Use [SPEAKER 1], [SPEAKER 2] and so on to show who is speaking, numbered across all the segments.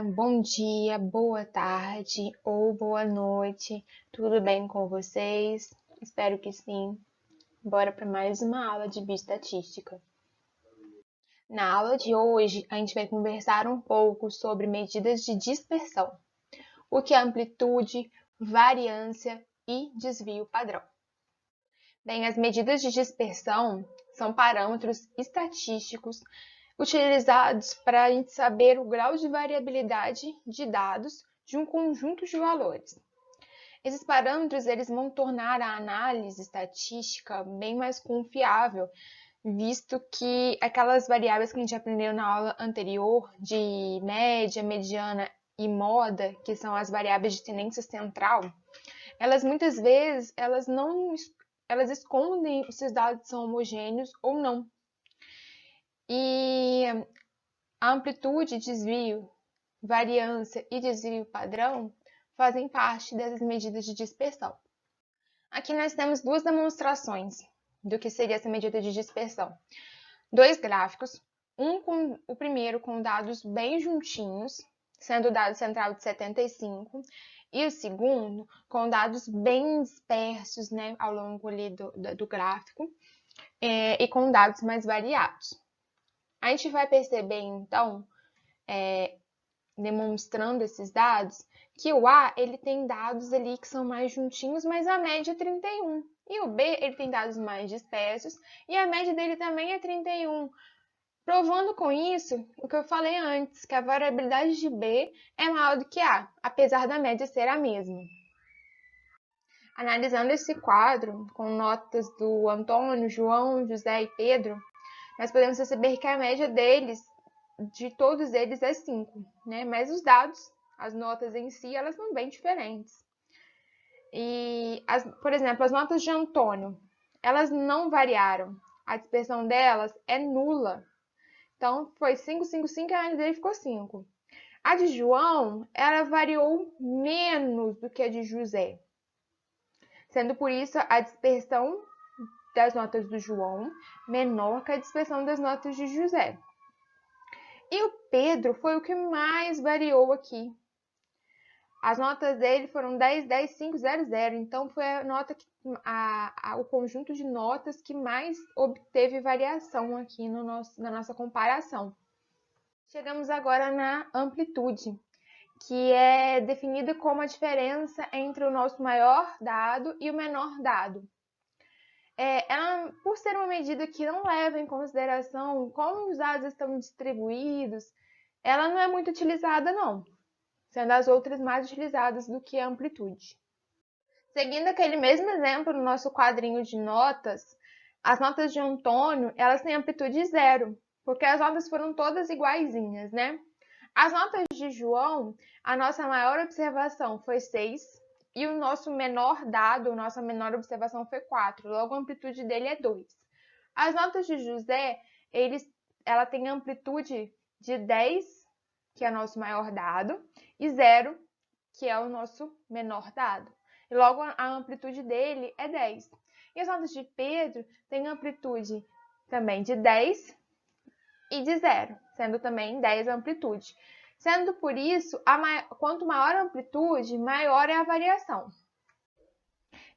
[SPEAKER 1] bom dia, boa tarde ou boa noite. Tudo bem com vocês? Espero que sim. Bora para mais uma aula de bioestatística. Na aula de hoje, a gente vai conversar um pouco sobre medidas de dispersão, o que é amplitude, variância e desvio padrão. Bem, as medidas de dispersão são parâmetros estatísticos utilizados para a gente saber o grau de variabilidade de dados de um conjunto de valores. Esses parâmetros eles vão tornar a análise estatística bem mais confiável, visto que aquelas variáveis que a gente aprendeu na aula anterior, de média, mediana e moda, que são as variáveis de tendência central, elas muitas vezes elas escondem se os dados são homogêneos ou não. E a amplitude, desvio, variância e desvio padrão fazem parte dessas medidas de dispersão. Aqui nós temos duas demonstrações do que seria essa medida de dispersão. Dois gráficos, o primeiro com dados bem juntinhos, sendo o dado central de 75, e o segundo com dados bem dispersos, né, ao longo ali do gráfico, e com dados mais variados. A gente vai perceber, então, demonstrando esses dados, que o A ele tem dados ali que são mais juntinhos, mas a média é 31. E o B ele tem dados mais dispersos e a média dele também é 31. Provando com isso o que eu falei antes, que a variabilidade de B é maior do que A, apesar da média ser a mesma. Analisando esse quadro, com notas do Antônio, João, José e Pedro, nós podemos perceber que a média de todos eles é 5, né? Mas os dados, as notas em si, elas são bem diferentes. E, por exemplo, as notas de Antônio, elas não variaram. A dispersão delas é nula. Então, foi 5, 5, 5 e a média dele ficou 5. A de João, ela variou menos do que a de José. Sendo por isso a dispersão das notas do João menor que a dispersão das notas de José. E o Pedro foi o que mais variou aqui. As notas dele foram 10, 10, 5, 0, 0. Então, foi a nota o conjunto de notas que mais obteve variação aqui na nossa comparação. Chegamos agora na amplitude, que é definida como a diferença entre o nosso maior dado e o menor dado. Ela, por ser uma medida que não leva em consideração como os dados estão distribuídos, ela não é muito utilizada, não, sendo as outras mais utilizadas do que a amplitude. Seguindo aquele mesmo exemplo no nosso quadrinho de notas, as notas de Antônio, elas têm amplitude 0, porque as notas foram todas iguaizinhas, né? As notas de João, a nossa maior observação foi 6, e o nosso menor dado, nossa menor observação foi 4, logo a amplitude dele é 2. As notas de José, ela tem amplitude de 10, que é o nosso maior dado, e 0, que é o nosso menor dado. E logo a amplitude dele é 10. E as notas de Pedro têm amplitude também de 10 e de 0, sendo também 10 a amplitude. Sendo por isso, quanto maior a amplitude, maior é a variação.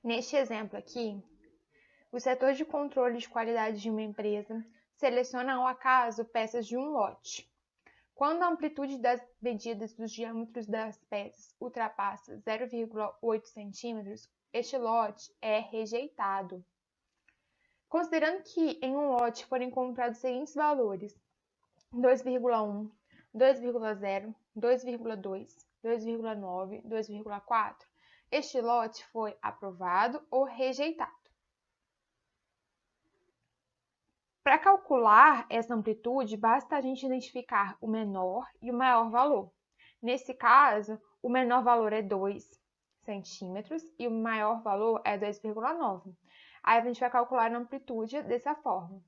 [SPEAKER 1] Neste exemplo aqui, o setor de controle de qualidade de uma empresa seleciona ao acaso peças de um lote. Quando a amplitude das medidas dos diâmetros das peças ultrapassa 0,8 cm, este lote é rejeitado. Considerando que em um lote forem encontrados os seguintes valores: 2,1, 2,0, 2,2, 2,9, 2,4, este lote foi aprovado ou rejeitado. Para calcular essa amplitude, basta a gente identificar o menor e o maior valor. Nesse caso, o menor valor é 2 centímetros e o maior valor é 2,9. Aí a gente vai calcular a amplitude dessa forma.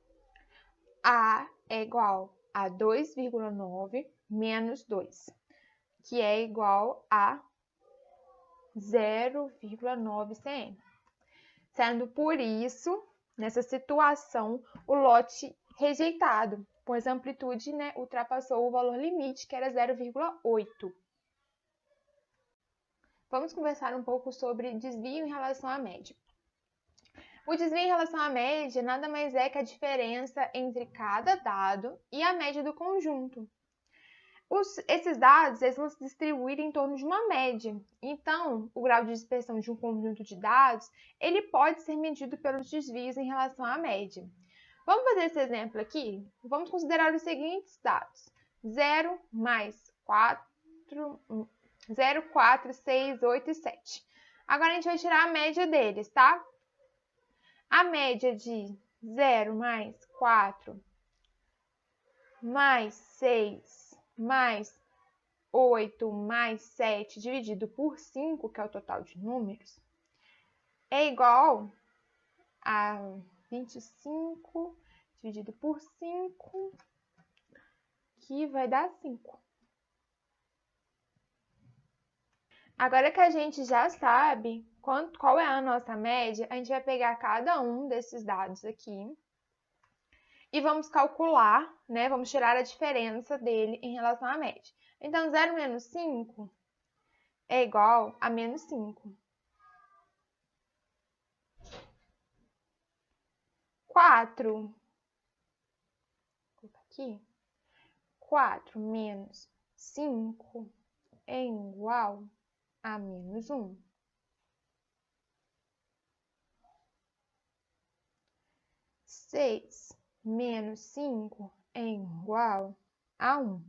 [SPEAKER 1] A é igual a 2,9 menos 2, que é igual a 0,9 cm. Sendo por isso, nessa situação, o lote rejeitado, pois a amplitude, né, ultrapassou o valor limite, que era 0,8. Vamos conversar um pouco sobre desvio em relação à média. O desvio em relação à média nada mais é que a diferença entre cada dado e a média do conjunto. Esses dados eles vão se distribuir em torno de uma média. Então, o grau de dispersão de um conjunto de dados ele pode ser medido pelos desvios em relação à média. Vamos fazer esse exemplo aqui? Vamos considerar os seguintes dados. 0 mais 4, 0, 4, 6, 8 e 7. Agora a gente vai tirar a média deles, tá? A média de 0 mais 4 mais 6 mais 8 mais 7 dividido por 5, que é o total de números, é igual a 25 dividido por 5, que vai dar 5. Agora que a gente já sabe qual é a nossa média, a gente vai pegar cada um desses dados aqui e vamos calcular, né? Vamos tirar a diferença dele em relação à média. Então, 0 menos 5 é igual a menos 5. 4, vou colocar aqui, 4 menos 5 é igual a menos 1. 6 menos 5 é igual a 1.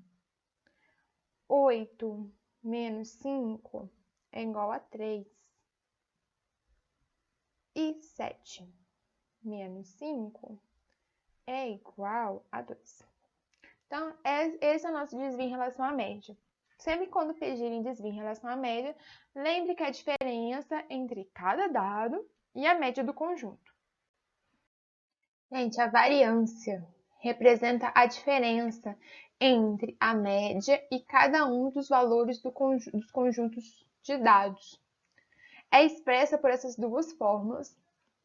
[SPEAKER 1] 8 menos 5 é igual a 3. E 7 menos 5 é igual a 2. Então, esse é o nosso desvio em relação à média. Sempre quando pedirem desvio em relação à média, lembre que a diferença entre cada dado e a média do conjunto. Gente, a variância representa a diferença entre a média e cada um dos valores dos conjuntos de dados. É expressa por essas duas fórmulas,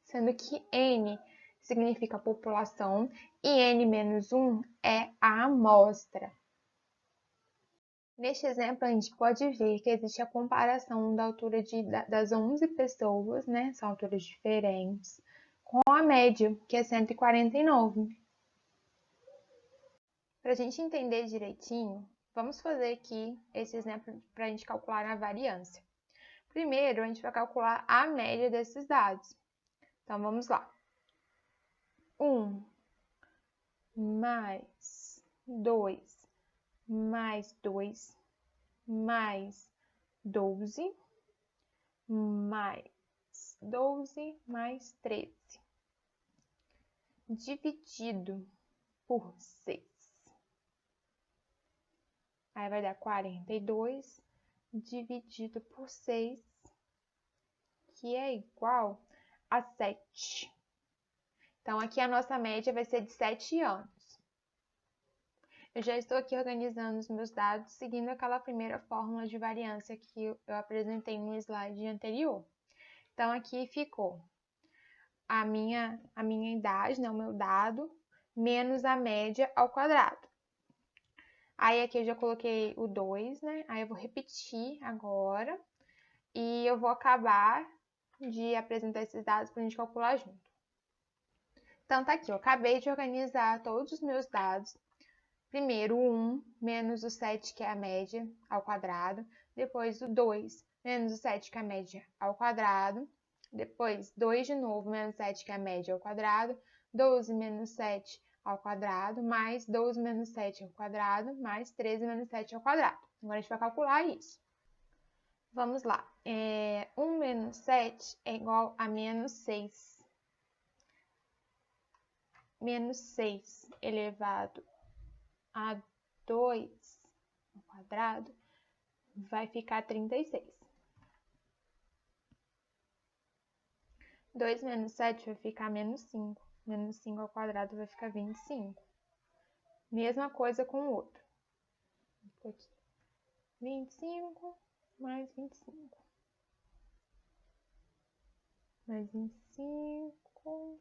[SPEAKER 1] sendo que N significa população e N-1 é a amostra. Neste exemplo, a gente pode ver que existe a comparação da altura das 11 pessoas, né? São alturas diferentes, com a média, que é 149. Para a gente entender direitinho, vamos fazer aqui esse exemplo para a gente calcular a variância. Primeiro, a gente vai calcular a média desses dados. Então, vamos lá. 1 mais 2 mais 2 mais 12 mais 12 mais 13 dividido por 6. Aí vai dar 42 dividido por 6, que é igual a 7. Então, aqui a nossa média vai ser de 7 anos. Eu já estou aqui organizando os meus dados, seguindo aquela primeira fórmula de variância que eu apresentei no slide anterior. Então, aqui ficou a minha idade, né, o meu dado, menos a média ao quadrado. Aí, aqui eu já coloquei o 2, né? Aí, eu vou repetir agora e eu vou acabar de apresentar esses dados para a gente calcular junto. Então, tá aqui, eu acabei de organizar todos os meus dados. Primeiro, o 1 menos o 7, que é a média, ao quadrado. Depois, o 2 menos o 7, que é a média, ao quadrado. Depois, 2 de novo, menos 7, que é a média, ao quadrado. 12 menos 7 ao quadrado, mais 12 menos 7 ao quadrado, mais 13 menos 7 ao quadrado. Agora, a gente vai calcular isso. Vamos lá. 1 menos 7 é igual a menos 6. Menos 6 elevado a 2 ao quadrado vai ficar 36. 2 menos 7 vai ficar menos 5. Menos 5 ao quadrado vai ficar 25. Mesma coisa com o outro. Aqui. 25 mais 25. Mais 25.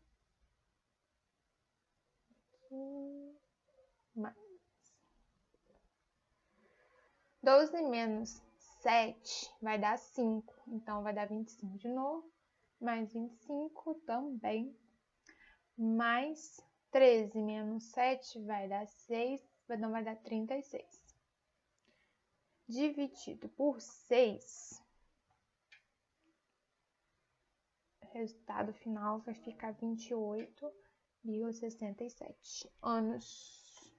[SPEAKER 1] mais 12 menos 7 vai dar 5, então vai dar 25 de novo, mais 25 também, mais 13 menos 7 vai dar 6, então vai dar 36. Dividido por 6, o resultado final vai ficar 28,67 anos.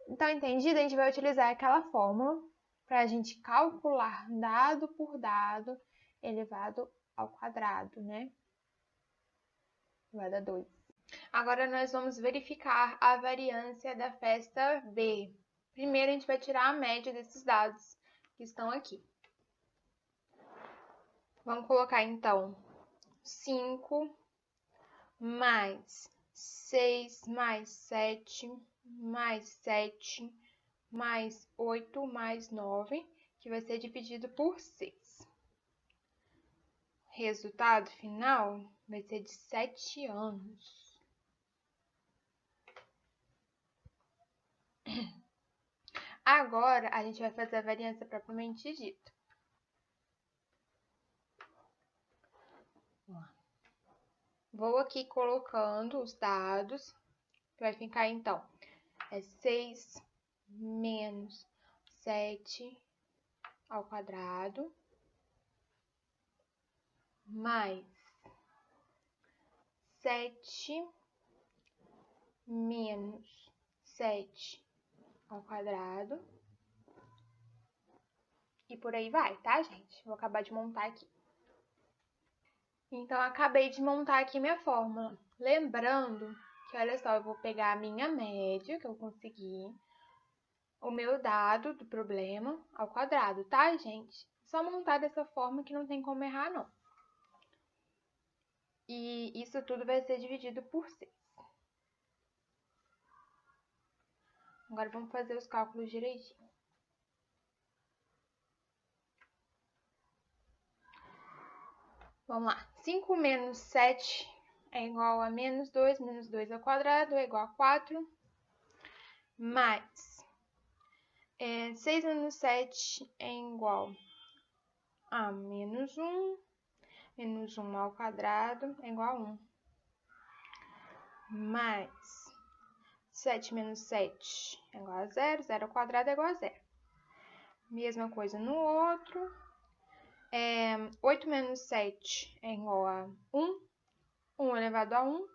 [SPEAKER 1] Então, entendido? A gente vai utilizar aquela fórmula para a gente calcular dado por dado elevado ao quadrado, né? Vai dar 2. Agora, nós vamos verificar a variância da festa B. Primeiro, a gente vai tirar a média desses dados que estão aqui. Vamos colocar, então, 5 mais 6 mais 7 mais 7 mais 8 mais 9, que vai ser dividido por 6. Resultado final vai ser de 7 anos. Agora, a gente vai fazer a variância propriamente dita. Vou aqui colocando os dados, que vai ficar, então, 6 menos 7 ao quadrado, mais 7 menos 7 ao quadrado, e por aí vai, tá, gente? Vou acabar de montar aqui. Então, acabei de montar aqui minha fórmula. Lembrando que, olha só, eu vou pegar a minha média, que eu consegui, o meu dado do problema ao quadrado, tá, gente? Só montar dessa forma que não tem como errar, não. E isso tudo vai ser dividido por 6. Agora, vamos fazer os cálculos direitinho. Vamos lá. 5 menos 7 é igual a menos 2 ao quadrado é igual a 4, mais 6 menos 7 é igual a menos 1 ao quadrado é igual a 1, mais 7 menos 7 é igual a 0, 0 ao quadrado é igual a 0. Mesma coisa no outro. 8 menos 7 é igual a 1, 1 elevado a 1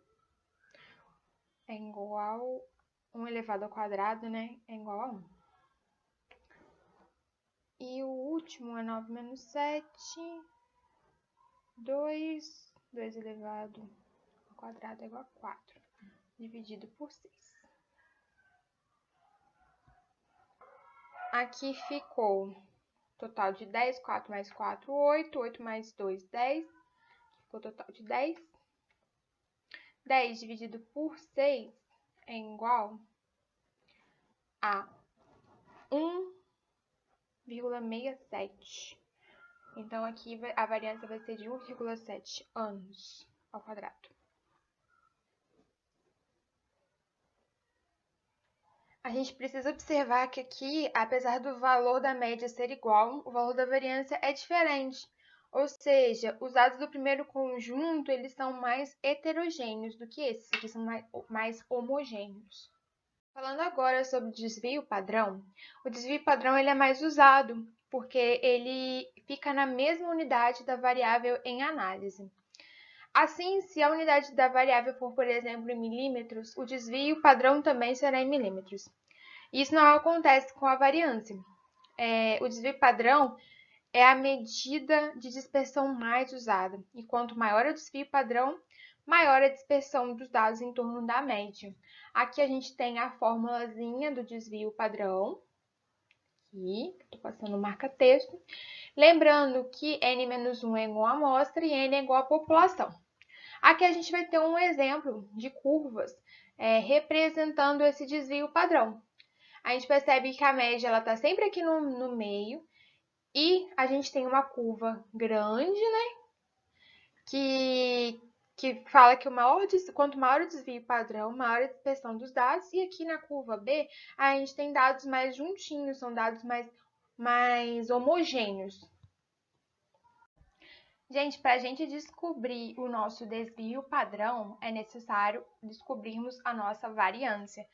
[SPEAKER 1] é igual a 1 elevado ao quadrado, né? É igual a 1. E o último é 9 menos 7, 2 elevado ao quadrado é igual a 4, dividido por 6. Aqui ficou total de 10, 4 mais 4, 8, 8 mais 2, 10, ficou total de 10. 10 dividido por 6 é igual a 1,67. Então, aqui a variância vai ser de 1,7 anos ao quadrado. A gente precisa observar que aqui, apesar do valor da média ser igual, o valor da variância é diferente. Ou seja, os dados do primeiro conjunto, eles são mais heterogêneos do que esses, aqui são mais homogêneos. Falando agora sobre o desvio padrão, o desvio padrão ele é mais usado, porque ele fica na mesma unidade da variável em análise. Assim, se a unidade da variável for, por exemplo, em milímetros, o desvio padrão também será em milímetros. Isso não acontece com a variância. O desvio padrão é a medida de dispersão mais usada. E quanto maior é o desvio padrão, maior é a dispersão dos dados em torno da média. Aqui a gente tem a formulazinha do desvio padrão. Aqui, estou passando marca-texto. Lembrando que n-1 é igual a amostra e n é igual a população. Aqui a gente vai ter um exemplo de curvas representando esse desvio padrão. A gente percebe que a média está sempre aqui no meio e a gente tem uma curva grande, né? Que que fala que quanto maior o desvio padrão, maior a dispersão dos dados. E aqui na curva B, a gente tem dados mais juntinhos, são dados mais homogêneos. Gente, para a gente descobrir o nosso desvio padrão, é necessário descobrirmos a nossa variância.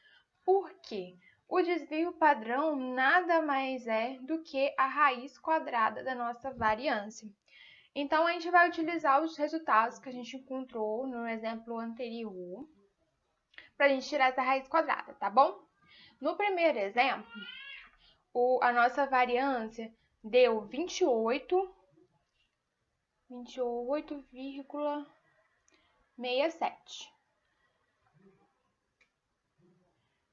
[SPEAKER 1] Por quê? O desvio padrão nada mais é do que a raiz quadrada da nossa variância. Então, a gente vai utilizar os resultados que a gente encontrou no exemplo anterior para a gente tirar essa raiz quadrada, tá bom? No primeiro exemplo, a nossa variância deu 28,67.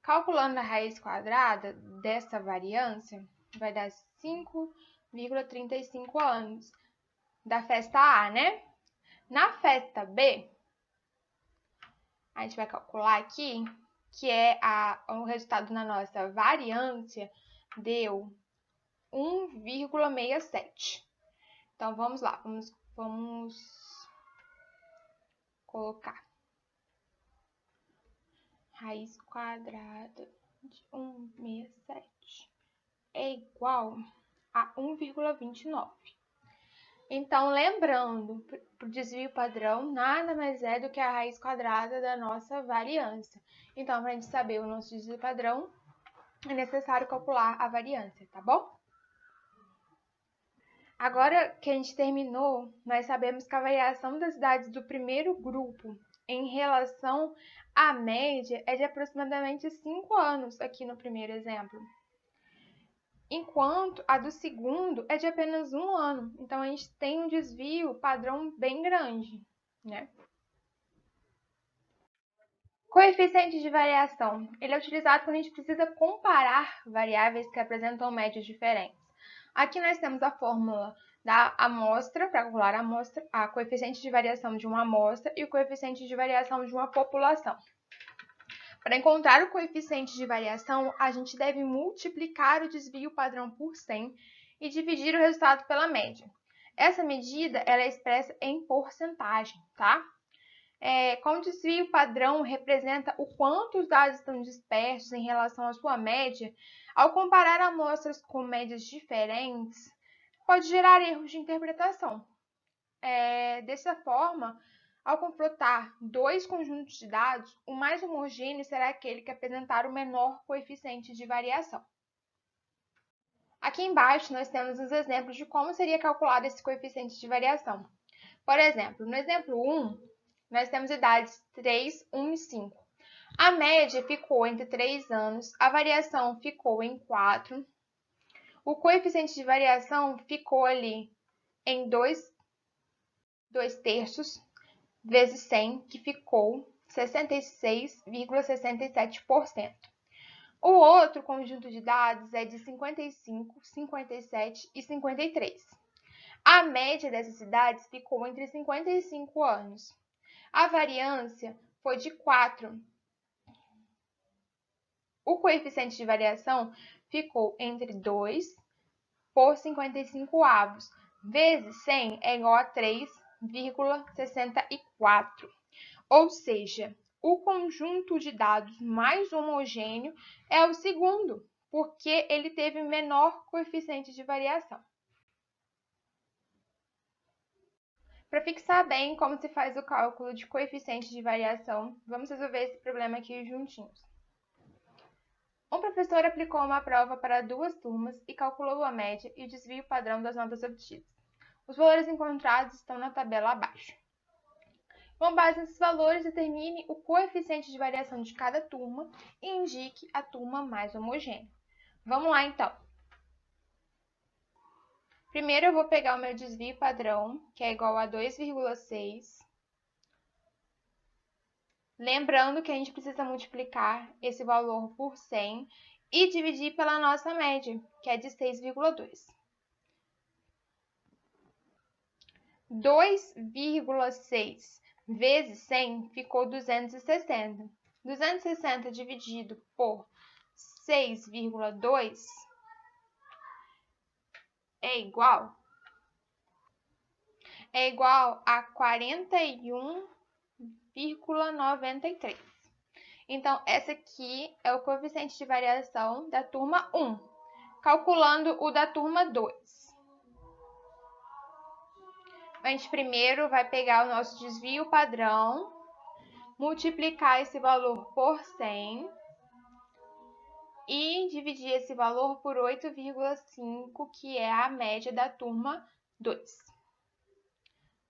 [SPEAKER 1] Calculando a raiz quadrada dessa variância, vai dar 5,35 anos da festa A, né? Na festa B, a gente vai calcular aqui, que é o resultado na nossa variância, deu 1,67. Então, vamos lá, vamos colocar raiz quadrada de 1,67 é igual a 1,29. Então, lembrando, para o desvio padrão, nada mais é do que a raiz quadrada da nossa variância. Então, para a gente saber o nosso desvio padrão, é necessário calcular a variância, tá bom? Agora que a gente terminou, nós sabemos que a variação das idades do primeiro grupo em relação à média é de aproximadamente 5 anos, aqui no primeiro exemplo. Enquanto a do segundo é de apenas 1 ano. Então, a gente tem um desvio padrão bem grande, né? Coeficiente de variação. Ele é utilizado quando a gente precisa comparar variáveis que apresentam médias diferentes. Aqui nós temos a fórmula da amostra, para calcular a amostra, a coeficiente de variação de uma amostra e o coeficiente de variação de uma população. Para encontrar o coeficiente de variação, a gente deve multiplicar o desvio padrão por 100 e dividir o resultado pela média. Essa medida ela é expressa em porcentagem, tá? Como o desvio padrão representa o quanto os dados estão dispersos em relação à sua média, ao comparar amostras com médias diferentes, pode gerar erros de interpretação. Dessa forma, ao confrontar dois conjuntos de dados, o mais homogêneo será aquele que apresentar o menor coeficiente de variação. Aqui embaixo, nós temos os exemplos de como seria calculado esse coeficiente de variação. Por exemplo, no exemplo 1, nós temos idades 3, 1 e 5. A média ficou entre 3 anos, a variação ficou em 4. O coeficiente de variação ficou ali em 2 terços vezes 100, que ficou 66,67%. O outro conjunto de dados é de 55, 57 e 53. A média dessas idades ficou entre 55 anos. A variância foi de 4. O coeficiente de variação ficou entre 2 por 55 avos, vezes 100 é igual a 3,64. Ou seja, o conjunto de dados mais homogêneo é o segundo, porque ele teve menor coeficiente de variação. Para fixar bem como se faz o cálculo de coeficiente de variação, vamos resolver esse problema aqui juntinhos. Um professor aplicou uma prova para 2 turmas e calculou a média e o desvio padrão das notas obtidas. Os valores encontrados estão na tabela abaixo. Com base nesses valores, determine o coeficiente de variação de cada turma e indique a turma mais homogênea. Vamos lá, então. Primeiro, eu vou pegar o meu desvio padrão, que é igual a 2,6. Lembrando que a gente precisa multiplicar esse valor por 100 e dividir pela nossa média, que é de 6,2. 2,6 vezes 100 ficou 260. 260 dividido por 6,2 é igual a 41 2,93. Então, essa aqui é o coeficiente de variação da turma 1. Calculando o da turma 2. A gente primeiro vai pegar o nosso desvio padrão, multiplicar esse valor por 100 e dividir esse valor por 8,5, que é a média da turma 2.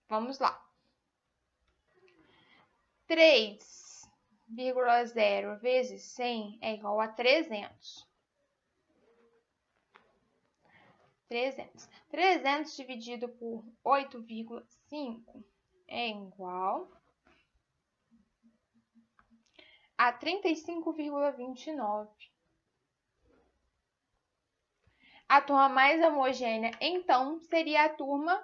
[SPEAKER 1] Vamos lá. 3,0 vezes 100 é igual a 300. 300 dividido por 8,5 é igual a 35,29. A turma mais homogênea, então, seria a turma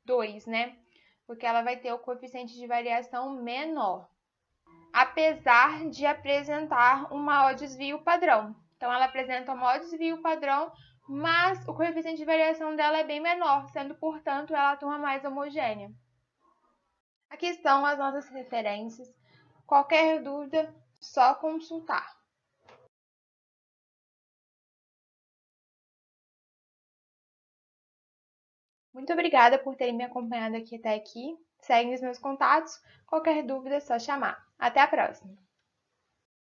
[SPEAKER 1] 2, né? Porque ela vai ter o coeficiente de variação menor, apesar de apresentar um maior desvio padrão. Então, ela apresenta um maior desvio padrão, mas o coeficiente de variação dela é bem menor, sendo, portanto, ela a turma mais homogênea. Aqui estão as nossas referências. Qualquer dúvida, só consultar. Muito obrigada por terem me acompanhado aqui até aqui. Seguem os meus contatos. Qualquer dúvida, é só chamar. Até a próxima!